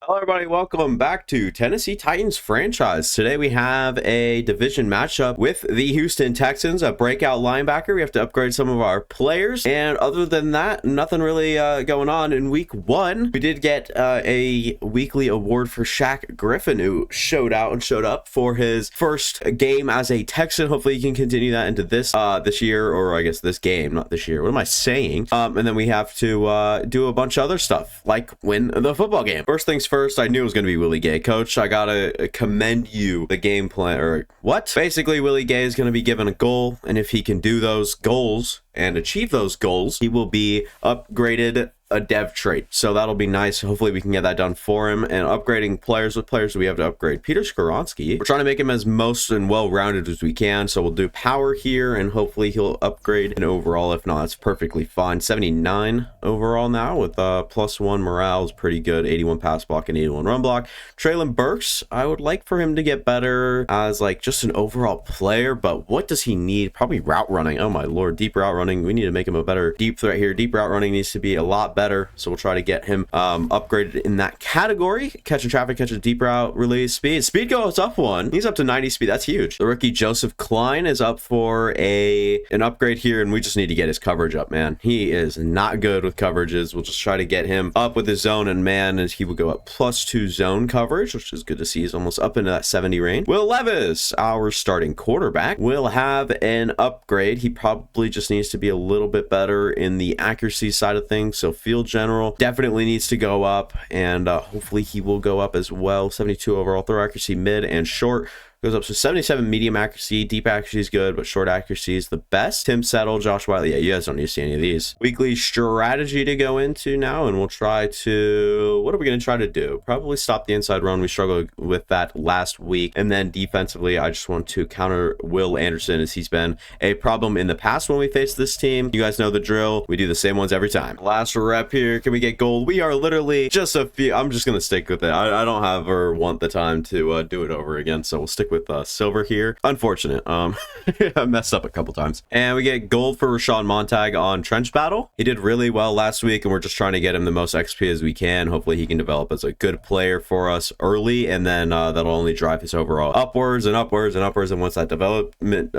Hello, everybody. Welcome back to Tennessee Titans franchise. Today we have a division matchup with the Houston Texans, a breakout linebacker. We have to upgrade some of our players. And other than that, nothing really going on in week one. We did get a weekly award for Shaq Griffin, who showed up for his first game as a Texan. Hopefully he can continue that into this year, or I guess this game, not this year. What am I saying? And then we have to do a bunch of other stuff, like win the football game. First things first, I knew it was going to be Willie Gay. Coach, I gotta commend you the game plan, or what? Basically, Willie Gay is going to be given a goal, and if he can do those goals and achieve those goals, he will be upgraded a dev trait. So that'll be nice. Hopefully we can get that done for him. And upgrading players with players we have to upgrade. Peter Skoronski, we're trying to make him as most and well-rounded as we can. So we'll do power here, and hopefully he'll upgrade an overall. If not, that's perfectly fine. 79 overall now with +1 morale is pretty good. 81 pass block and 81 run block. Traylon Burks, I would like for him to get better as like just an overall player, but what does he need? Probably route running. Oh my lord, deep route running. We need to make him a better deep threat here. Deep route running needs to be a lot better, so we'll try to get him upgraded in that category. Catching traffic, catching deep route, release, speed goes up one. He's up to 90 speed. That's huge. The rookie Joseph Klein is up for an upgrade here, and we just need to get his coverage up, man. He is not good with coverages. We'll just try to get him up with his zone, and man, and he will go up +2 zone coverage, which is good to see. He's almost up into that 70 range. Will Levis, our starting quarterback, will have an upgrade. He probably just needs to be a little bit better in the accuracy side of things, so field general definitely needs to go up, and hopefully he will go up as well. 72 overall, throw accuracy mid and short goes up to 77. Medium accuracy, deep accuracy is good, but short accuracy is the best. Tim Settle, Josh Wiley. Yeah, you guys don't need to see any of these. Weekly strategy to go into now, and we'll try to, what are we going to try to do? Probably stop the inside run. We struggled with that last week. And then defensively, I just want to counter Will Anderson, as he's been a problem in the past when we face this team. You guys know the drill. We do the same ones every time. Last rep here. Can we get gold? We are literally just a few. I'm just going to stick with it. I don't have or want the time to do it over again, so we'll stick with silver here. Unfortunate. I messed up a couple times. And we get gold for Rashawn Montag on Trench Battle. He did really well last week, and we're just trying to get him the most XP as we can. Hopefully he can develop as a good player for us early, and then that'll only drive his overall upwards and upwards and upwards. And once that development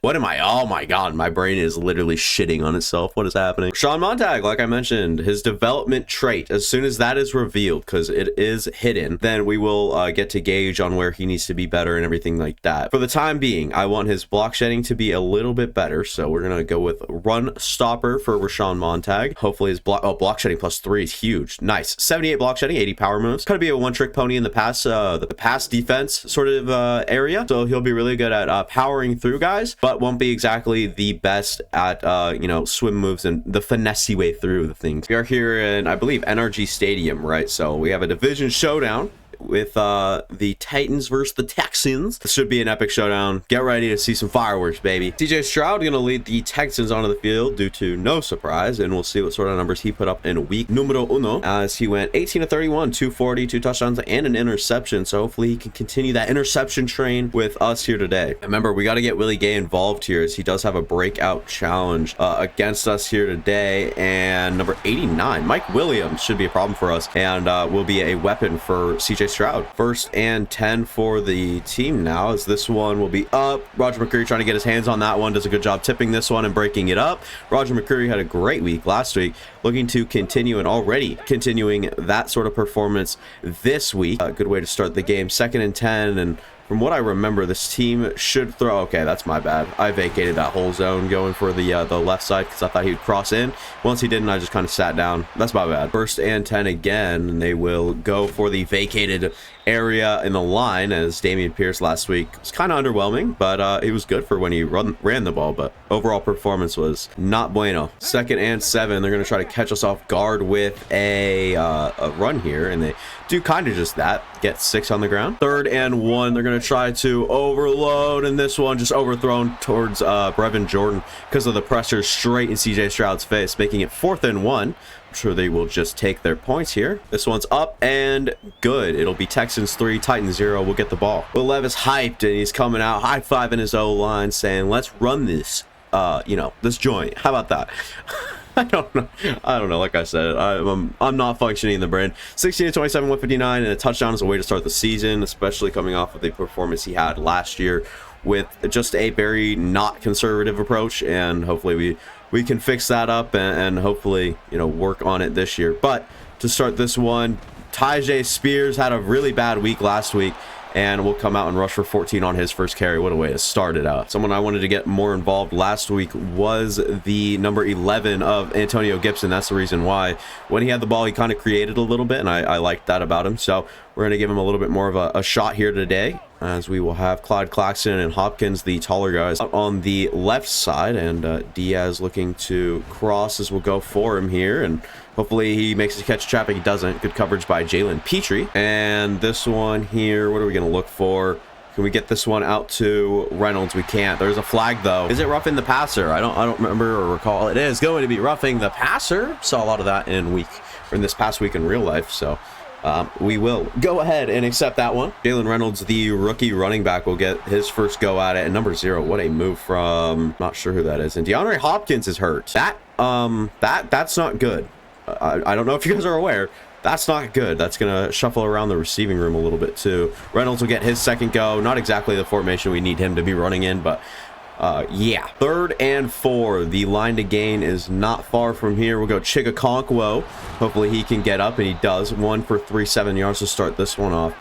what am I? Oh my god, my brain is literally shitting on itself. What is happening? Rashawn Montag, like I mentioned, his development trait, as soon as that is revealed, because it is hidden, then we will get to gauge on where he needs to be better and everything like that. For the time being, I want his block shedding to be a little bit better, so we're gonna go with run stopper for Rashawn Montag. Hopefully his block shedding +3 is huge. Nice. 78 block shedding, 80 power moves. Kind of be a one-trick pony in the pass defense sort of area, so he'll be really good at powering through guys, but won't be exactly the best at swim moves and the finessey way through the things. We are here in, I believe, NRG Stadium, right? So we have a division showdown with the Titans versus the Texans. This should be an epic showdown. Get ready to see some fireworks, baby. CJ Stroud gonna lead the Texans onto the field due to no surprise, and we'll see what sort of numbers he put up in week numero uno, as he went 18 of 31, 240, 2 touchdowns and an interception. So hopefully he can continue that interception train with us here today. Remember, we got to get Willie Gay involved here, as he does have a breakout challenge against us here today. And number 89, Mike Williams, should be a problem for us, and will be a weapon for CJ Stroud. 1st and 10 for the team now, as this one will be up. Roger McCreary trying to get his hands on that one, does a good job tipping this one and breaking it up. Roger McCreary had a great week last week, looking to continue, and already continuing that sort of performance this week. A good way to start the game. 2nd and 10, and from what I remember, this team should throw. Okay, that's my bad. I vacated that whole zone going for the left side, because I thought he would cross in. Once he didn't, I just kind of sat down. That's my bad. 1st and 10 again, and they will go for the vacated area in the line, as Damian Pierce last week was kind of underwhelming, but it was good for when he ran the ball, but overall performance was not bueno. 2nd and 7, they're going to try to catch us off guard with a run here, and they do kind of just that. Get 6 on the ground. 3rd and 1, they're going to try to overload, and this one just overthrown towards Brevin Jordan because of the pressure straight in CJ Stroud's face, making it 4th and 1. Sure they will just take their points here. This one's up and good. It'll be Texans 3, Titans 0. We'll get the ball. Will Levis hyped, and he's coming out high-fiving his O-line, saying, let's run this, this joint. How about that? I don't know. Like I said, I'm not functioning in the brain. 16 to 27, 159, and a touchdown is a way to start the season, especially coming off of the performance he had last year with just a very not conservative approach. And hopefully we can fix that up and hopefully, you know, work on it this year. But to start this one, Tyjae Spears had a really bad week last week, and will come out and rush for 14 on his first carry. What a way to start it out. Someone I wanted to get more involved last week was the number 11 of Antonio Gibson. That's the reason why. When he had the ball, he kind of created a little bit, and I liked that about him. So we're going to give him a little bit more of a shot here today, as we will have Clyde Claxton and Hopkins, the taller guys, on the left side, and Diaz looking to cross as we'll go for him here, and hopefully he makes a catch traffic. He doesn't. Good coverage by Jalen Petrie. And this one here, what are we going to look for? Can we get this one out to Reynolds? We can't. There's a flag, though. Is it roughing the passer? I don't remember or recall. It is going to be roughing the passer. Saw a lot of that in this past week in real life, so we will go ahead and accept that one. Jalen Reynolds, the rookie running back, will get his first go at it. And number 0, what a move from, not sure who that is. And DeAndre Hopkins is hurt. That's not good. I don't know if you guys are aware. That's not good. That's going to shuffle around the receiving room a little bit too. Reynolds will get his second go. Not exactly the formation we need him to be running in, but yeah. 3rd and 4. The line to gain is not far from here. We'll go Chigakonkwo. Hopefully he can get up, and he does. 1 for 3, 7 yards to start this one off.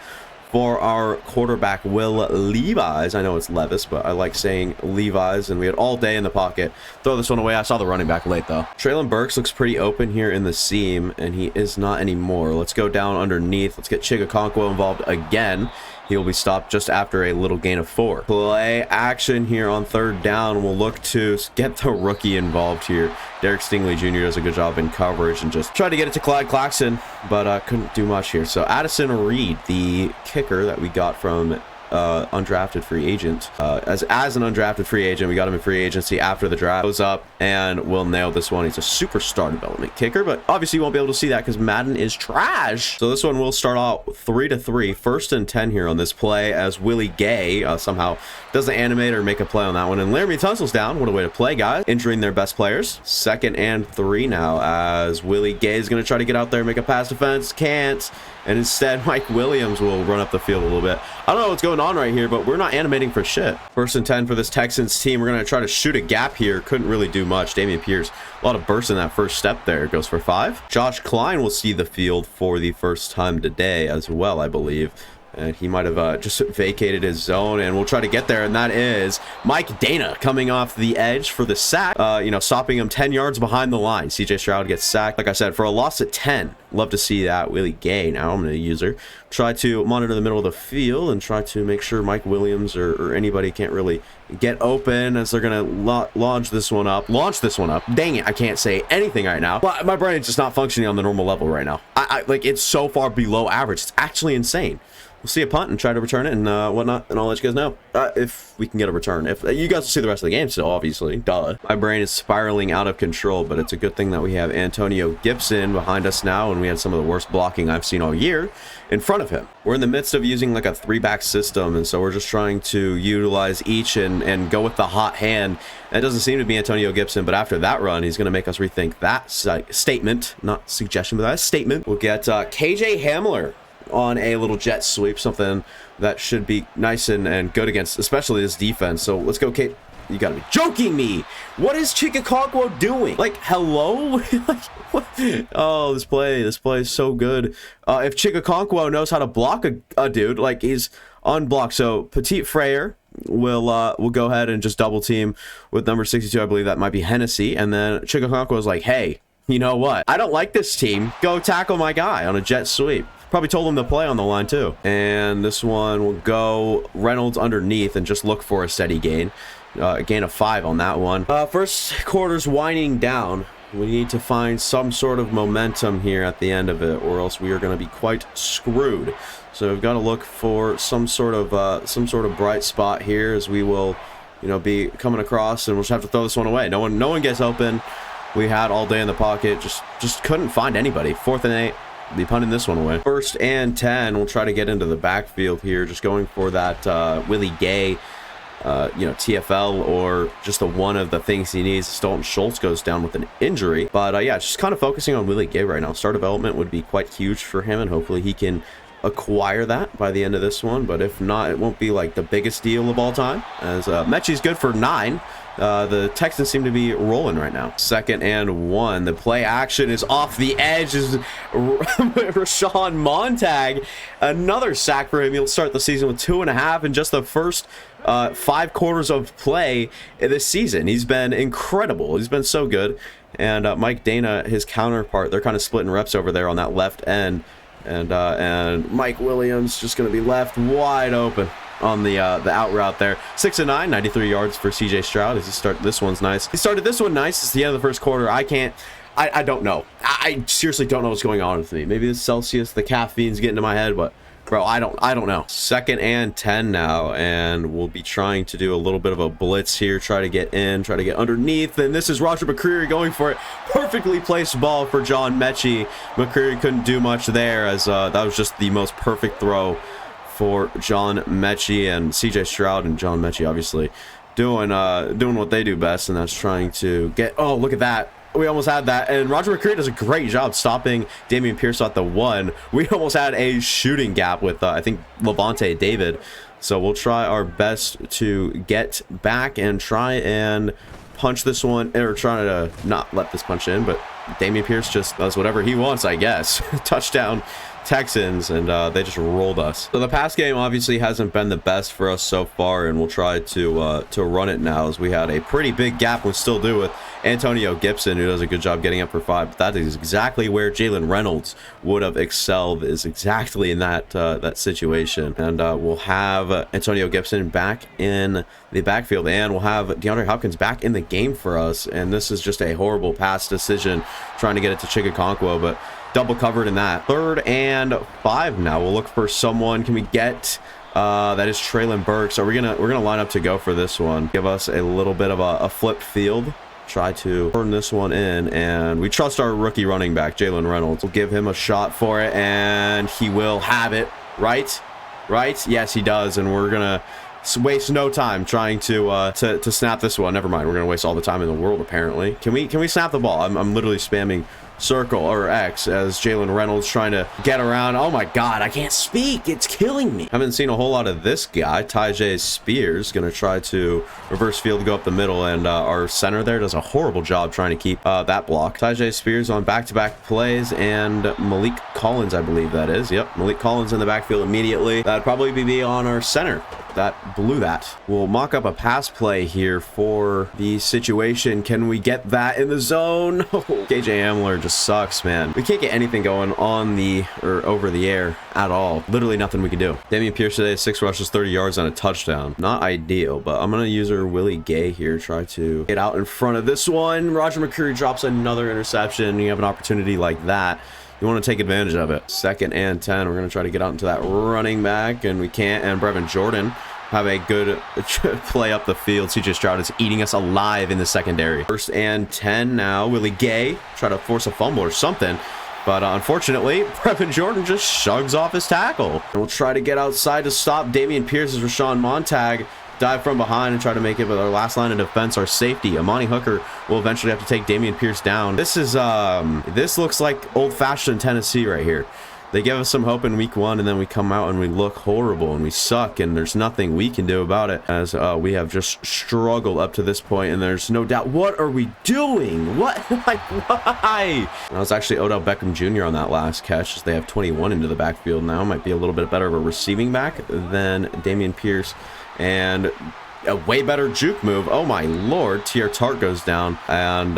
For our quarterback, Will Levis. I know it's Levis, but I like saying Levis, and we had all day in the pocket. Throw this one away. I saw the running back late, though. Traylon Burks looks pretty open here in the seam, and he is not anymore. Let's go down underneath. Let's get Chigakonkwo involved again. He will be stopped just after a little gain of 4. Play action here on 3rd down. We'll look to get the rookie involved here. Derek Stingley Jr. does a good job in coverage and just tried to get it to Clyde Claxton, but couldn't do much here. So Addison Reed, the kicker that we got from undrafted free agent, as an undrafted free agent, we got him in free agency after the draft, goes up and will nail this one. He's a superstar development kicker, but obviously you won't be able to see that because Madden is trash. So this one will start out 3-3, 1st and 10 here on this play, as Willie Gay somehow doesn't animate or make a play on that one, and Laramie Tunsil's down. What a way to play, guys, injuring their best players. 2nd and 3 now, as Willie Gay is going to try to get out there, make a pass defense, can't. And instead, Mike Williams will run up the field a little bit. I don't know what's going on right here, but we're not animating for shit. 1st and 10 for this Texans team. We're going to try to shoot a gap here. Couldn't really do much. Damian Pierce, a lot of burst in that first step there. Goes for 5. Josh Klein will see the field for the first time today as well, I believe. And he might have just vacated his zone, and we'll try to get there. And that is Mike Dana coming off the edge for the sack, stopping him 10 yards behind the line. CJ Stroud gets sacked, like I said, for a loss at 10. Love to see that. Willie Gay, now I'm going to use her. Try to monitor the middle of the field and try to make sure Mike Williams or anybody can't really get open, as they're going to launch this one up. Dang it, I can't say anything right now. But my brain is just not functioning on the normal level right now. Like, it's so far below average. It's actually insane. We'll see a punt and try to return it and whatnot, and I'll let you guys know if we can get a return. If you guys will see the rest of the game still, obviously, duh. My brain is spiraling out of control, but it's a good thing that we have Antonio Gibson behind us now, and we had some of the worst blocking I've seen all year in front of him. We're in the midst of using like a 3-back system, and so we're just trying to utilize each and go with the hot hand. That doesn't seem to be Antonio Gibson, but after that run, he's going to make us rethink that statement. Not suggestion, but that statement. We'll get KJ Hamler on a little jet sweep, something that should be nice and good against especially this defense. So let's go, Kate. You gotta be joking me. What is Chigakonkwo doing? Like, hello? Like, what? Oh, this play is so good. If Chigakonkwo knows how to block a dude, like, he's unblocked. So Petit Frere will go ahead and just double team with number 62. I believe that might be Hennessy, and then Chigakonkwo is like, hey, you know what? I don't like this team. Go tackle my guy on a jet sweep. Probably told him to play on the line too. And this one will go Reynolds underneath and just look for a steady gain. A gain of 5 on that one. First quarter's winding down. We need to find some sort of momentum here at the end of it, or else we are going to be quite screwed. So we've got to look for some sort of bright spot here, as we will, be coming across, and we'll just have to throw this one away. No one gets open. We had all day in the pocket, just couldn't find anybody. 4th and 8. Be punting this one away. 1st and 10. We'll try to get into the backfield here, just going for that Willie Gay TFL or just one of the things he needs. Dalton Schultz goes down with an injury. But yeah, just kind of focusing on Willie Gay right now. Star development would be quite huge for him, and hopefully he can acquire that by the end of this one. But if not, it won't be like the biggest deal of all time, as Mechie's good for 9. The Texans seem to be rolling right now. 2nd and 1. The play action is off the edge. Is Rashawn Montag. Another sack for him. He'll start the season with 2.5 in just the first 5 quarters of play this season. He's been incredible. He's been so good. And Mike Dana, his counterpart, they're kind of splitting reps over there on that left end. And Mike Williams just going to be left wide open on the out route there. 6 and 9, 93 yards for CJ Stroud. As he started, this one's nice. He started this one nice. It's the end of the first quarter. I don't know. I seriously don't know what's going on with me. Maybe the Celsius, the caffeine's getting to my head, but bro, I don't know. 2nd and 10 now, and we'll be trying to do a little bit of a blitz here. Try to get in, try to get underneath, and this is Roger McCreary going for it. Perfectly placed ball for John Mechie. McCreary couldn't do much there, as that was just the most perfect throw for John Mechie. And CJ Stroud and John Mechie obviously doing what they do best, and that's trying to get, oh, look at that. We almost had that, and Roger McCreary does a great job stopping Dameon Pierce at the 1. We almost had a shooting gap with, I think, Levante David. So we'll try our best to get back and try and punch this one, or try to not let this punch in, but Dameon Pierce just does whatever he wants, I guess. Touchdown Texans, and they just rolled us. So the pass game obviously hasn't been the best for us so far, and we'll try to run it now, as we had a pretty big gap, we still do, with Antonio Gibson, who does a good job getting up for 5. But that is exactly where Jalen Reynolds would have excelled, is exactly in that situation. And we'll have Antonio Gibson back in the backfield, and we'll have DeAndre Hopkins back in the game for us. And this is just a horrible pass decision, trying to get it to Chigakonkwo, but double covered in that. 3rd and 5 now. We'll look for someone. Can we get that is Traylon Burks? So we're gonna line up to go for this one. Give us a little bit of a flip field. Try to turn this one in, and we trust our rookie running back, Jalen Reynolds. We'll give him a shot for it, and he will have it. Right? Yes, he does, and we're gonna waste no time trying to snap this one. Never mind, we're gonna waste all the time in the world, apparently. Can we snap the ball? I'm literally spamming circle or X as Jalen Reynolds trying to get around. Oh my god, I can't speak, it's killing me. Haven't seen a whole lot of this guy. Tyjae Spears gonna try to reverse field, go up the middle, and our center there does a horrible job trying to keep that block. Tyjae Spears on back-to-back plays, and Malik Collins, I believe that is. Yep, Malik Collins in the backfield immediately. That'd probably be on our center. That blew that. We'll mock up a pass play here for the situation. Can we get that in the zone? KJ Hamler just sucks, man. We can't get anything going on the or over the air at all. Literally nothing we can do. Dameon Pierce today, 6 rushes, 30 yards on a touchdown. Not ideal, but I'm gonna use our Willie Gay here. Try to get out in front of this one. Roger McCreary drops another interception. You have an opportunity like that, you want to take advantage of it. 2nd and 10. We're going to try to get out into that running back, and we can't. And Brevin Jordan have a good play up the field. CJ Stroud is eating us alive in the secondary. 1st and 10 now. Willie Gay try to force a fumble or something, but unfortunately, Brevin Jordan just shrugs off his tackle. And we'll try to get outside to stop Dameon Pierce as Rashawn Montag dive from behind and try to make it with our last line of defense. Our safety, Amani Hooker, will eventually have to take Dameon Pierce down. This is this looks like old-fashioned Tennessee right here. They give us some hope in week 1, and then we come out and we look horrible and we suck, and there's nothing we can do about it, as we have just struggled up to this point, and there's no doubt. What are we doing? What? Like, why? That was actually Odell Beckham Jr. on that last catch, as they have 21 into the backfield now. Might be a little bit better of a receiving back than Dameon Pierce, and a way better juke move. Oh my lord. T.R. Tart goes down, and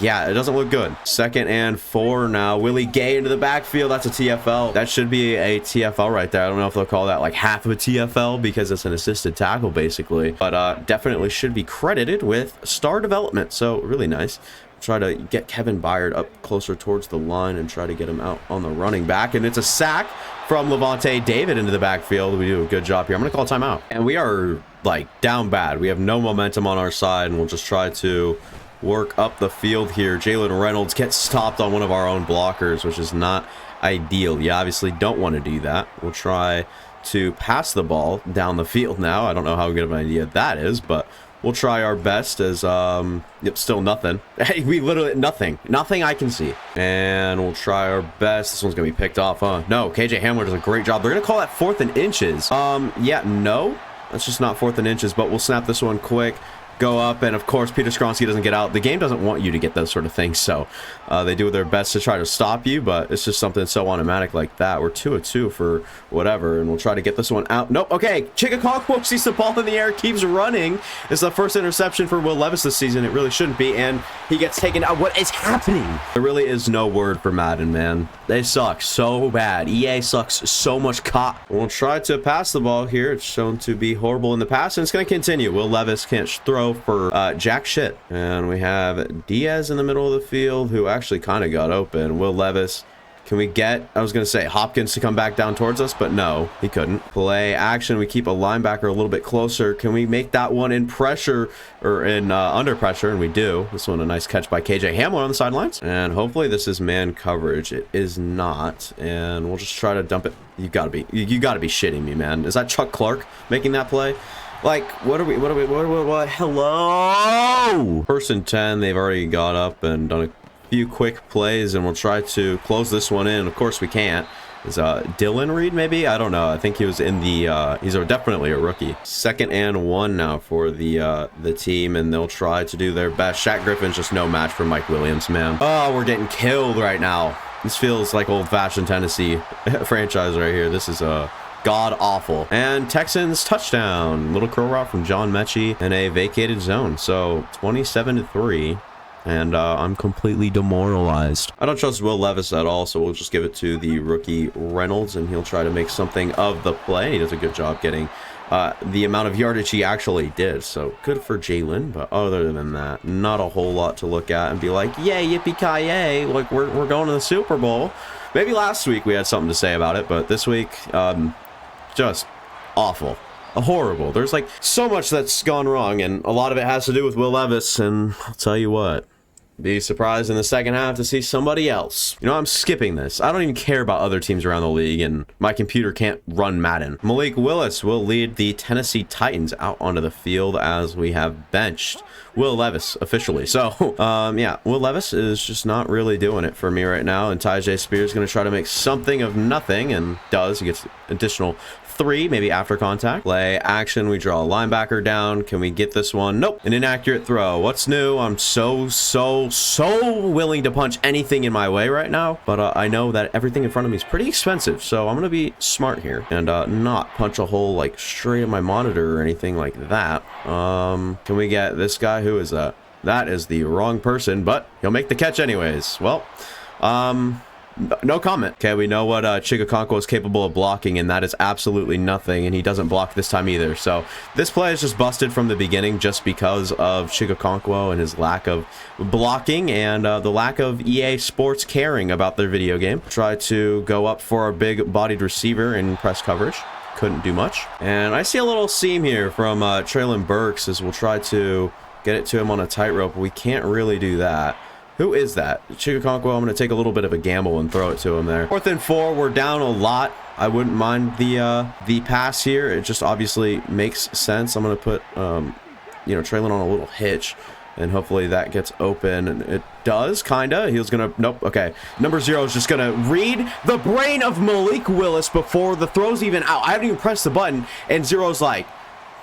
yeah, it doesn't look good. 2nd and 4 now. Willie Gay into the backfield. That's a TFL. That should be a TFL right there. I don't know if they'll call that like half of a TFL, because it's an assisted tackle basically, but definitely should be credited with star development. So really nice. Try to get Kevin Byard up closer towards the line and try to get him out on the running back, and it's a sack from Levante David into the backfield. We do a good job here. I'm gonna call timeout, and we are like down bad. We have no momentum on our side, and we'll just try to work up the field here. Jalen Reynolds gets stopped on one of our own blockers, which is not ideal. You obviously don't want to do that. We'll try to pass the ball down the field now. I don't know how good of an idea that is, but we'll try our best as, yep, still nothing. Hey, we literally, nothing I can see. And we'll try our best. This one's gonna be picked off, huh? No, KJ Hamler does a great job. They're gonna call that 4th and inches. Yeah, no, that's just not 4th and inches, but we'll snap this one quick. Go up, and of course Peter Skronsky doesn't get out. The game doesn't want you to get those sort of things, so they do their best to try to stop you, but it's just something so automatic like that. We're 2 of 2 for whatever, and we'll try to get this one out. Nope. Okay, Chicago sees the ball in the air, keeps running. It's the first interception for Will Levis this season. It really shouldn't be, and he gets taken out. What is happening? There really is no word for Madden, man. They suck so bad. EA sucks so much cock. We'll try to pass the ball here. It's shown to be horrible in the past, and it's going to continue. Will Levis can't throw for jack shit, and we have Diaz in the middle of the field, who actually kind of got open. Will Levis, can we get, I was gonna say Hopkins to come back down towards us, but no, he couldn't. Play action. We keep a linebacker a little bit closer. Can we make that one in pressure, or in under pressure? And we do. This one a nice catch by KJ Hamler on the sidelines, and hopefully this is man coverage. It is not, and we'll just try to dump it. You gotta be shitting me, man. Is that Chuck Clark making that play? Like, what? Hello? 1st and 10, they've already got up and done a few quick plays, and we'll try to close this one in. Of course we can't. Is Dylan Reed maybe? I don't know. I think he was in the, he's definitely a rookie. 2nd and 1 now for the team, and they'll try to do their best. Shaq Griffin's just no match for Mike Williams, man. Oh, we're getting killed right now. This feels like old-fashioned Tennessee franchise right here. This is god awful. And Texans touchdown. Little curl route from John Mechie in a vacated zone. So 27-3. And I'm completely demoralized. I don't trust Will Levis at all, so we'll just give it to the rookie Reynolds, and he'll try to make something of the play. He does a good job getting the amount of yardage he actually did. So good for Jalen, but other than that, not a whole lot to look at and be like, yay, yippee-ki-yay, like we're going to the Super Bowl. Maybe last week we had something to say about it, but this week, just awful. Horrible. There's like so much that's gone wrong, and a lot of it has to do with Will Levis, and I'll tell you what, be surprised in the second half to see somebody else. You know, I'm skipping this. I don't even care about other teams around the league, and my computer can't run Madden. Malik Willis will lead the Tennessee Titans out onto the field as we have benched Will Levis officially. So, yeah, Will Levis is just not really doing it for me right now, and Tyjae Spears is going to try to make something of nothing, and does. He gets additional 3, maybe after contact. Play action. We draw a linebacker down. Can we get this one? Nope. An inaccurate throw. What's new? I'm so willing to punch anything in my way right now, but I know that everything in front of me is pretty expensive, so I'm gonna be smart here and not punch a hole like straight at my monitor or anything like that. Can we get this guy? Who is that? That is the wrong person, but he'll make the catch anyways. Well, no comment. Okay, we know what Chigakonkwo is capable of blocking, and that is absolutely nothing, and he doesn't block this time either. So this play is just busted from the beginning just because of Chigakonkwo and his lack of blocking and the lack of EA Sports caring about their video game. Try to go up for our big-bodied receiver in press coverage. Couldn't do much. And I see a little seam here from Traylon Burks as we'll try to get it to him on a tightrope. We can't really do that. Who is that? Chigakonkwo. I'm going to take a little bit of a gamble and throw it to him there. 4th and 4. We're down a lot. I wouldn't mind the pass here. It just obviously makes sense. I'm going to put, you know, Traylon on a little hitch, and hopefully that gets open. And it does, kind of. He was going to... Nope. Okay. Number 0 is just going to read the brain of Malik Willis before the throw's even out. I haven't even pressed the button, and 0's like,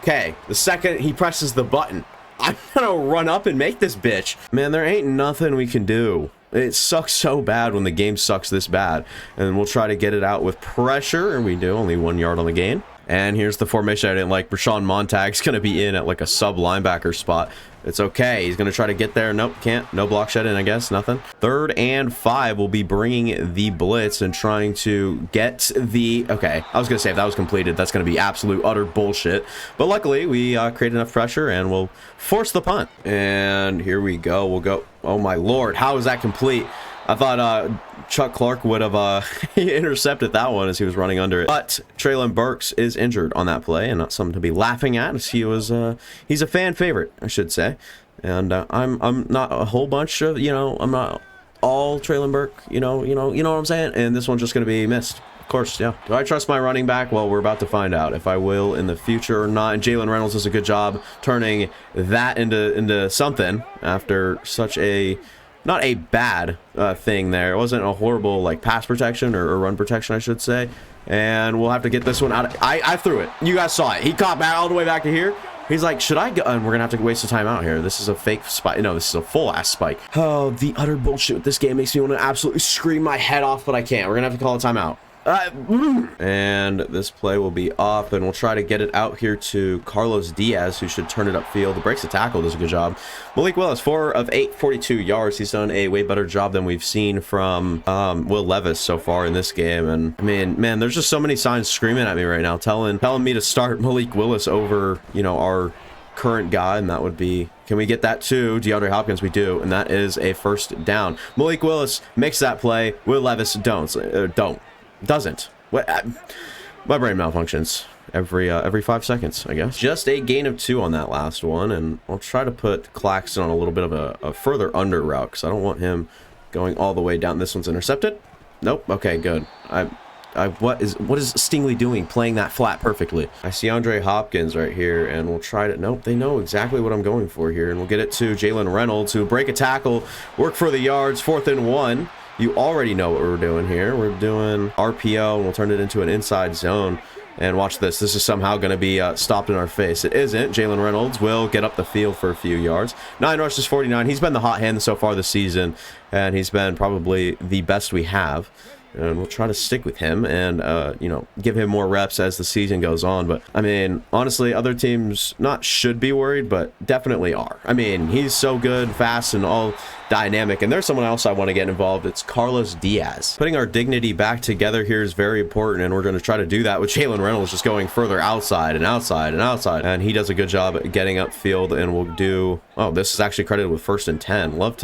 okay, the second he presses the button, I'm gonna run up and make this bitch. Man, there ain't nothing we can do. It sucks so bad when the game sucks this bad. And we'll try to get it out with pressure, and we do. Only 1 yard on the gain. And here's the formation I didn't like. Rashawn Montag's going to be in at like a sub linebacker spot. It's okay. He's going to try to get there. Nope, can't. No block shed in, I guess. Nothing. 3rd and 5 will be bringing the blitz and trying to get the... Okay, I was going to say if that was completed, that's going to be absolute utter bullshit. But luckily, we create enough pressure and we'll force the punt. And here we go. We'll go... Oh my lord, how is that complete? I thought Chuck Clark would have intercepted that one as he was running under it. But Traylon Burks is injured on that play, and not something to be laughing at, as he was he's a fan favorite, I should say. And I'm not a whole bunch of, you know, I'm not all Traylon Burke, you know what I'm saying? And this one's just going to be missed. Of Of course, yeah. Do I trust my running back? Well, we're about to find out if I will in the future or not. And Jalen Reynolds does a good job turning that into something after such a, not a bad thing there. It wasn't a horrible, like, pass protection or run protection, I should say. And we'll have to get this one out. I threw it. You guys saw it. He caught back all the way back to here. He's like, should I go? And we're going to have to waste the time out here. This is a fake spike. No, this is a full-ass spike. Oh, the utter bullshit with this game makes me want to absolutely scream my head off, but I can't. We're going to have to call a timeout. And this play will be off, and we'll try to get it out here to Carlos Diaz, who should turn it upfield. Breaks the tackle, does a good job. Malik Willis, 4 of 8, 42 yards. He's done a way better job than we've seen from Will Levis so far in this game. And I mean, man, there's just so many signs screaming at me right now, telling me to start Malik Willis over, you know, our current guy, and that would be, can we get that to DeAndre Hopkins? We do, and that is a first down. Malik Willis makes that play. Will Levis doesn't. What? My brain malfunctions every 5 seconds, I guess. Just a gain of 2 on that last one, and I'll try to put Claxton on a little bit of a further under route because I don't want him going all the way down. This one's intercepted. Nope. Okay, good. What is Stingley doing playing that flat perfectly? I see DeAndre Hopkins right here, and we'll try to, nope, they know exactly what I'm going for here, and we'll get it to Jalen Reynolds, who break a tackle, work for the yards, 4th and 1. You already know what we're doing here. We're doing RPO, and we'll turn it into an inside zone. And watch this. This is somehow going to be stopped in our face. It isn't. Jalen Reynolds will get up the field for a few yards. 9 rushes, 49. He's been the hot hand so far this season, and he's been probably the best we have. And we'll try to stick with him and, you know, give him more reps as the season goes on. But, I mean, honestly, other teams not should be worried, but definitely are. I mean, he's so good, fast, and all dynamic. And there's someone else I want to get involved. It's Carlos Diaz. Putting our dignity back together here is very important, and we're going to try to do that with Jalen Reynolds just going further outside and outside and outside. And he does a good job at getting upfield, and we'll do... Oh, this is actually credited with 1st and 10. Love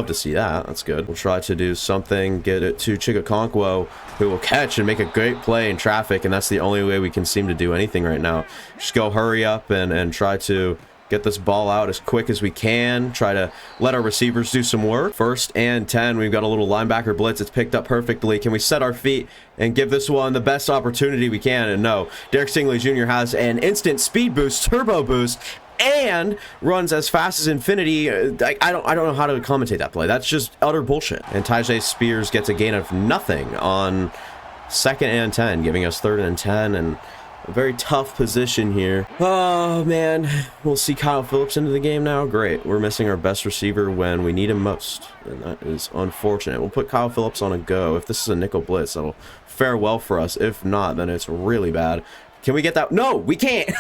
to see that. That's good. We'll try to do something, get it to Chigakonkwo, who will catch and make a great play in traffic, and that's the only way we can seem to do anything right now. Just go hurry up and try to get this ball out as quick as we can. Try to let our receivers do some work. 1st and 10. We've got a little linebacker blitz. It's picked up perfectly. Can we set our feet and give this one the best opportunity we can? And no, Derek Stingley Jr. has an instant speed boost, turbo boost, and runs as fast as infinity. I don't know how to commentate that play. That's just utter bullshit. And Tyjae Spears gets a gain of nothing on 2nd and 10, giving us 3rd and 10, and a very tough position here. Oh, man. We'll see Kyle Phillips into the game now. Great. We're missing our best receiver when we need him most, and that is unfortunate. We'll put Kyle Phillips on a go. If this is a nickel blitz, that'll fare well for us. If not, then it's really bad. Can we get that? No, we can't.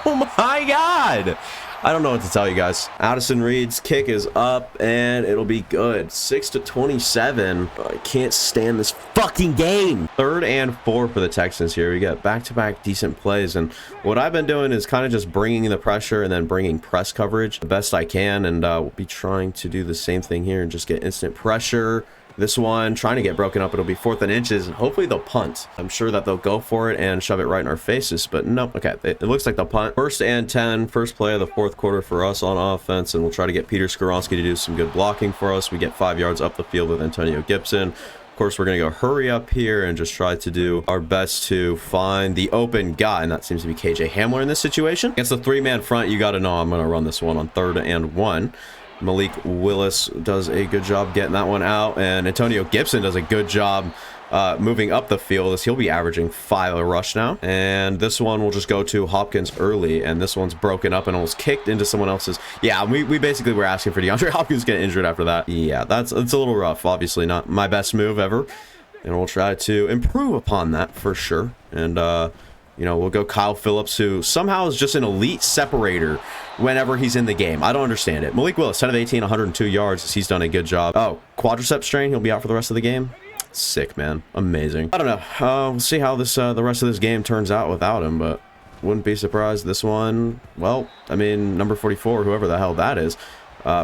Oh, my God. I don't know what to tell you guys. Addison Reed's kick is up, and it'll be good. 6-27. I can't stand this fucking game. 3rd and 4 for the Texans here. We got back-to-back decent plays, and what I've been doing is kind of just bringing the pressure and then bringing press coverage the best I can, and we'll be trying to do the same thing here and just get instant pressure. This one, trying to get broken up. It'll be 4th and inches, and hopefully they'll punt. I'm sure that they'll go for it and shove it right in our faces, but no. Okay, it looks like they'll punt. 1st and 10, first play of the 4th quarter for us on offense, and we'll try to get Peter Skoronski to do some good blocking for us. We get 5 yards up the field with Antonio Gibson. Of course, we're going to go hurry up here and just try to do our best to find the open guy, and that seems to be KJ Hamler in this situation. Against the 3-man front, you got to know I'm going to run this one on 3rd and 1. Malik Willis does a good job getting that one out, and Antonio Gibson does a good job moving up the field, as he'll be averaging 5 a rush now. And this one will just go to Hopkins early, and this one's broken up and almost kicked into someone else's. Yeah, we basically were asking for DeAndre Hopkins to get injured after that. Yeah, it's a little rough. Obviously not my best move ever, and we'll try to improve upon that for sure. And you know, we'll go Kyle Phillips, who somehow is just an elite separator whenever he's in the game. I don't understand it. Malik Willis, 10 of 18, 102 yards. He's done a good job. Oh, quadricep strain. He'll be out for the rest of the game. Sick, man. Amazing. I don't know. We'll see how this the rest of this game turns out without him, but wouldn't be surprised. This one, well, I mean, number 44, whoever the hell that is,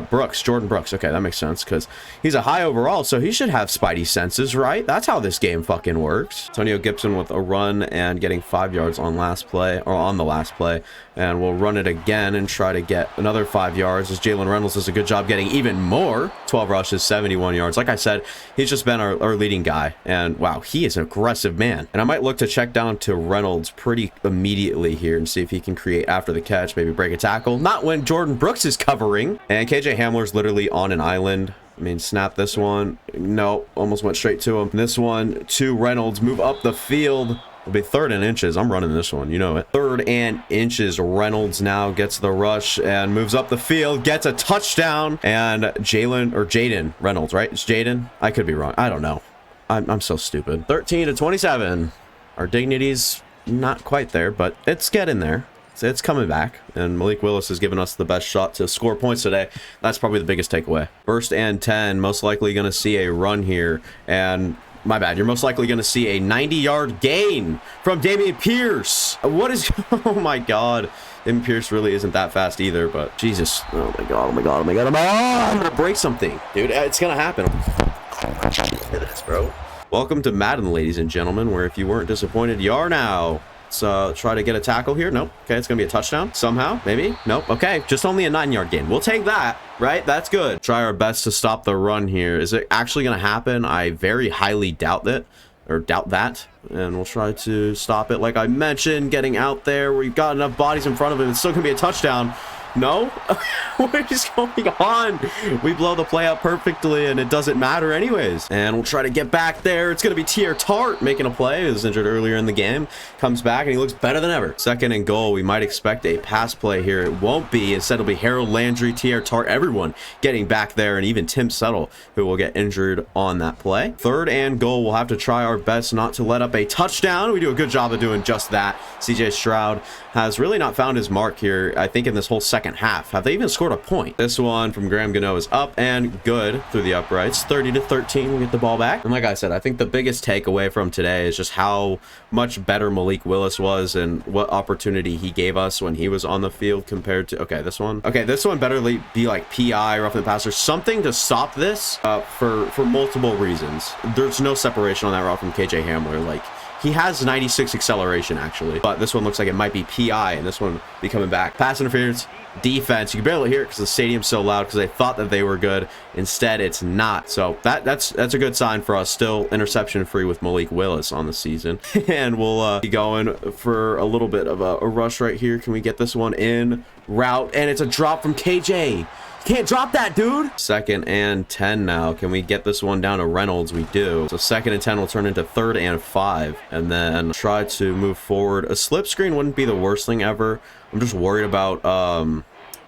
Brooks, Jordan Brooks. Okay, that makes sense because he's a high overall, so he should have spidey senses, right? That's how this game fucking works. Antonio Gibson with a run and getting 5 yards on last play, or on the last play, and we'll run it again and try to get another 5 yards as Jalen Reynolds does a good job getting even more. 12 rushes, 71 yards. Like I said, he's just been our leading guy, and wow, he is an aggressive man. And I might look to check down to Reynolds pretty immediately here and see if he can create after the catch, maybe break a tackle. Not when Jordan Brooks is covering, and KJ Hamler's literally on an island. I mean, snap this one. No, almost went straight to him. This one to Reynolds, move up the field. It'll be 3rd and inches. I'm running this one, you know it. 3rd and inches. Reynolds now gets the rush and moves up the field, gets a touchdown. And Jaden Reynolds, right? It's Jaden. I could be wrong. I don't know. I'm so stupid. 13-27. Our dignity's not quite there, but it's getting there. It's coming back, and Malik Willis has given us the best shot to score points today. That's probably the biggest takeaway. 1st and 10, most likely going to see a run here, and my bad, you're most likely going to see a 90-yard gain from Dameon Pierce. What is, oh my god, Dameon Pierce really isn't that fast either, but Jesus, oh my god, oh my god, oh my god, I'm going to break something, dude. It's going to happen. Look at this, bro. Welcome to Madden, ladies and gentlemen, where if you weren't disappointed, you are now. Let's try to get a tackle here. Nope. Okay, it's gonna be a touchdown somehow, maybe. Nope. Okay, just only a 9-yard gain. We'll take that, right? That's good. Try our best to stop the run here. Is it actually gonna happen? I very highly doubt that, and we'll try to stop it. Like I mentioned, getting out there, we've got enough bodies in front of him. It's still gonna be a touchdown. No? What is going on? We blow the play out perfectly, and it doesn't matter anyways. And we'll try to get back there. It's going to be Tier Tart making a play. He was injured earlier in the game. Comes back, and he looks better than ever. 2nd and goal. We might expect a pass play here. It won't be. Instead, it'll be Harold Landry, Tier Tart, everyone getting back there, and even Tim Settle, who will get injured on that play. 3rd and goal. We'll have to try our best not to let up a touchdown. We do a good job of doing just that. CJ Stroud has really not found his mark here, I think, in this whole second half. Have they even scored a point? This one from Graham Gano is up and good through the uprights. 30-13, we get the ball back. And like I said, I think the biggest takeaway from today is just how much better Malik Willis was and what opportunity he gave us when he was on the field compared to, okay, this one better be like PI, roughing the passer, something to stop this for multiple reasons. There's no separation on that route from KJ Hamler. Like, he has 96 acceleration, actually. But this one looks like it might be PI, and this one will be coming back. Pass interference, defense. You can barely hear it because the stadium's so loud because they thought that they were good. Instead, it's not. So that's a good sign for us. Still interception-free with Malik Willis on the season. And we'll be going for a little bit of a rush right here. Can we get this one in route? And it's a drop from KJ. Can't drop that, dude. 2nd and 10 now. Can we get this one down to Reynolds? We do. So 2nd and 10 will turn into 3rd and 5. And then try to move forward. A slip screen wouldn't be the worst thing ever. I'm just worried about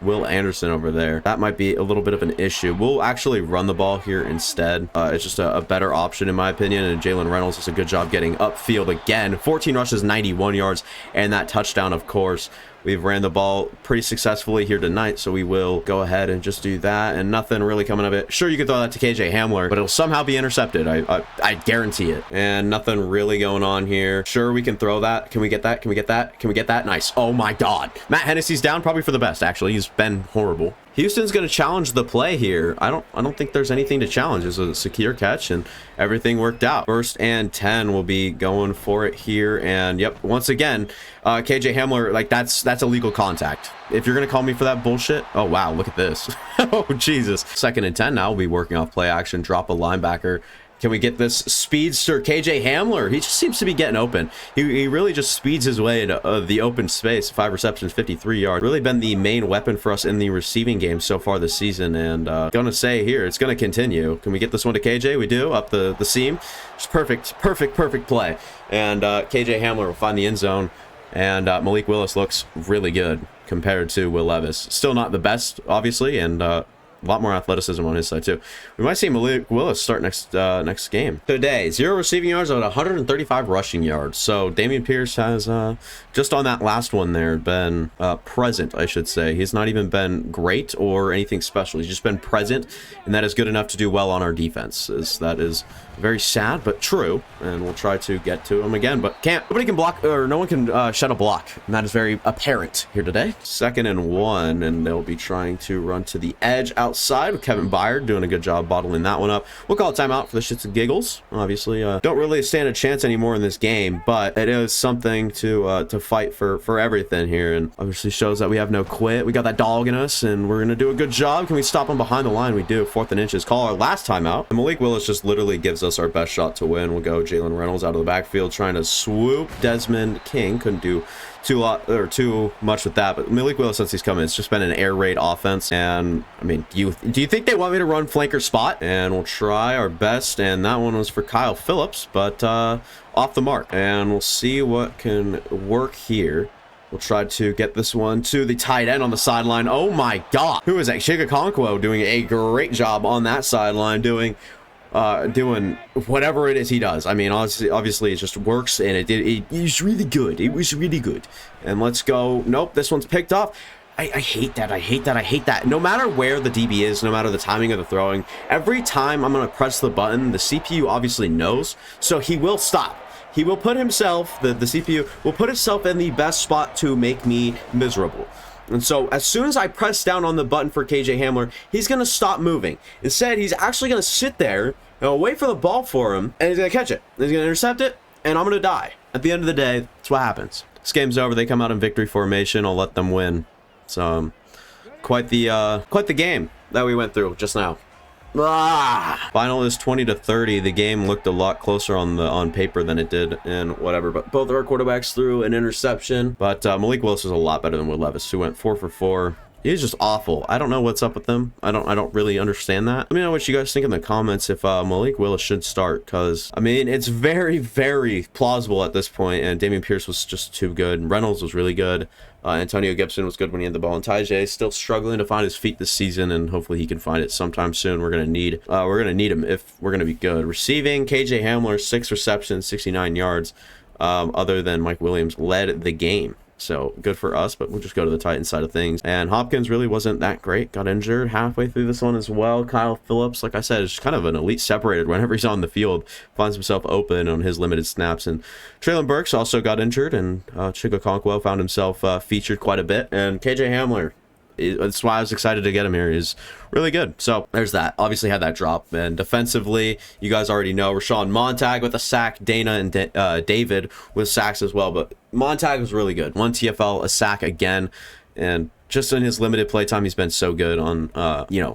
Will Anderson over there. That might be a little bit of an issue. We'll actually run the ball here instead. It's just a better option in my opinion. And Jalen Reynolds does a good job getting upfield again. 14 rushes, 91 yards. And that touchdown, of course. We've ran the ball pretty successfully here tonight, so we will go ahead and just do that, and nothing really coming of it. Sure, you could throw that to KJ Hamler, but it'll somehow be intercepted. I guarantee it. And nothing really going on here. Sure, we can throw that. Can we get that? Can we get that? Can we get that? Nice. Oh my god. Matt Hennessy's down, probably for the best, actually. He's been horrible. Houston's going to challenge the play here. I don't think there's anything to challenge. It's a secure catch and everything worked out. 1st and 10 will be going for it here. And yep, once again, KJ Hamler, like that's illegal contact. If you're going to call me for that bullshit. Oh, wow. Look at this. Oh, Jesus. 2nd and 10 now. We'll be working off play action. Drop a linebacker. Can we get this speedster KJ Hamler? He just seems to be getting open. He really just speeds his way into the open space. 5 receptions, 53 yards. Really been the main weapon for us in the receiving game so far this season. And gonna say here, it's gonna continue. Can we get this one to KJ? We do. Up the seam. Just perfect play. And KJ Hamler will find the end zone. And Malik Willis looks really good compared to Will Levis. Still not the best, obviously, and a lot more athleticism on his side too. We might see Malik Willis start next game. Today, 0 receiving yards on 135 rushing yards. So Dameon Pierce has just on that last one there been present, I should say. He's not even been great or anything special. He's just been present, and that is good enough to do well on our defense. That is Very sad, but true. And we'll try to get to him again, but can't. Nobody can block, or no one can shed a block. And that is very apparent here today. 2nd and 1, and they'll be trying to run to the edge outside with Kevin Byard doing a good job bottling that one up. We'll call a timeout for the shits and giggles. Obviously, don't really stand a chance anymore in this game, but it is something to fight for everything here, and obviously shows that we have no quit. We got that dog in us, and we're gonna do a good job. Can we stop him behind the line? We do. 4th and inches. Call our last timeout. And Malik Willis just literally gives us our best shot to win. We'll go Jalen Reynolds out of the backfield trying to swoop Desmond King. Couldn't do too much with that, but Malik Willis, since he's coming, it's just been an air raid offense. And I mean, do you think they want me to run flanker spot? And we'll try our best, and that one was for Kyle Phillips, but off the mark. And we'll see what can work here. We'll try to get this one to the tight end on the sideline. Oh my god, who is that? Chigakonkwo doing a great job on that sideline, doing whatever it is he does. I mean, obviously it just works, and it was really good. It was really good. And let's go. Nope, this one's picked off. I hate that. I hate that. I hate that. No matter where the DB is, no matter the timing of the throwing, every time I'm going to press the button, the CPU obviously knows, so he will stop. He will put himself, the CPU will put itself in the best spot to make me miserable. And so as soon as I press down on the button for KJ Hamler, he's going to stop moving. Instead, he's actually going to sit there and wait for the ball for him, and he's going to catch it. He's going to intercept it, and I'm going to die. At the end of the day, that's what happens. This game's over. They come out in victory formation. I'll let them win. So quite the game that we went through just now. Final is 20-30. The game looked a lot closer on paper than it did in whatever, but both of our quarterbacks threw an interception. But Malik Willis was a lot better than Will Levis, who went 4 for 4. He's just awful. I don't know what's up with them. I don't really understand that. Let me know what you guys think in the comments if Malik Willis should start, because I mean, it's very, very plausible at this point, and Dameon Pierce was just too good. Reynolds was really good. Antonio Gibson was good when he had the ball, and Tajay is still struggling to find his feet this season, and hopefully he can find it sometime soon. We're gonna need him if we're gonna be good. Receiving, KJ Hamler, 6 receptions, 69 yards. Other than Mike Williams led the game. So good for us, but we'll just go to the Titans side of things. And Hopkins really wasn't that great. Got injured halfway through this one as well. Kyle Phillips, like I said, is kind of an elite separated. Whenever he's on the field, finds himself open on his limited snaps. And Traylon Burks also got injured, and Chigakonkwo found himself featured quite a bit. And KJ Hamler, that's why I was excited to get him here, is really good. So there's that. Obviously had that drop. And defensively, you guys already know, Rashawn Montag with a sack, Dana and David with sacks as well. But Montag was really good. 1 TFL, a sack again, and just in his limited play time, he's been so good on,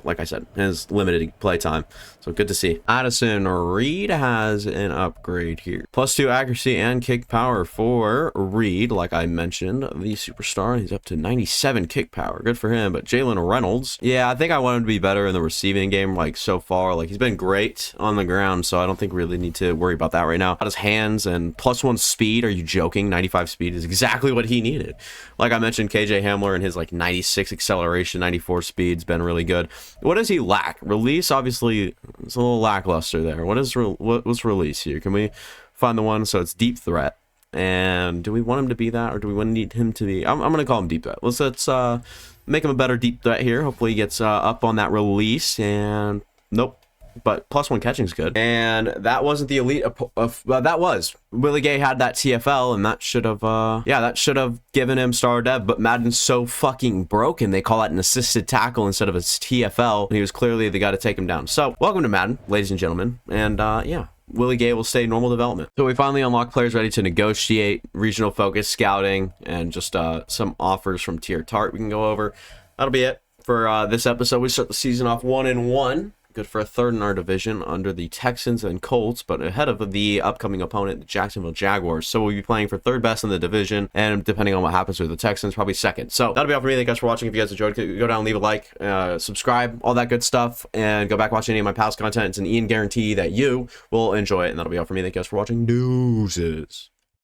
like I said, his limited play time. So good to see. Addison Reed has an upgrade here. +2 accuracy and kick power for Reed, like I mentioned, the superstar. He's up to 97 kick power. Good for him. But Jalen Reynolds, yeah, I think I want him to be better in the receiving game, like so far. Like he's been great on the ground, so I don't think we really need to worry about that right now. Got his hands and +1 speed. Are you joking? 95 speed is exactly what he needed. Like I mentioned, KJ Hamler and his like 96 acceleration, 94 speed's been really good. What does he lack? Release, obviously, it's a little lackluster there. What's release here? Can we find the one? So it's deep threat. And do we want him to be that, or do we need him to be? I'm going to call him deep threat. Let's make him a better deep threat here. Hopefully he gets up on that release. And nope. But +1 catching's good. And that wasn't the elite that was. Willie Gay had that TFL, and that should have given him star dev, but Madden's so fucking broken, they call it an assisted tackle instead of a TFL, and he was clearly the guy to take him down. So, welcome to Madden, ladies and gentlemen, and yeah. Willie Gay will stay normal development. So we finally unlocked players ready to negotiate, regional focus, scouting, and just some offers from Tier Tart we can go over. That'll be it for this episode. We start the season off 1-1. Good for a 3rd in our division under the Texans and Colts, but ahead of the upcoming opponent, the Jacksonville Jaguars. So we'll be playing for 3rd best in the division, and depending on what happens with the Texans, probably 2nd. So that'll be all for me. Thank you guys for watching. If you guys enjoyed, go down, leave a like, subscribe, all that good stuff, and go back watch any of my past content. It's an Ian guarantee that you will enjoy it, and that'll be all for me. Thank you guys for watching. Deuces.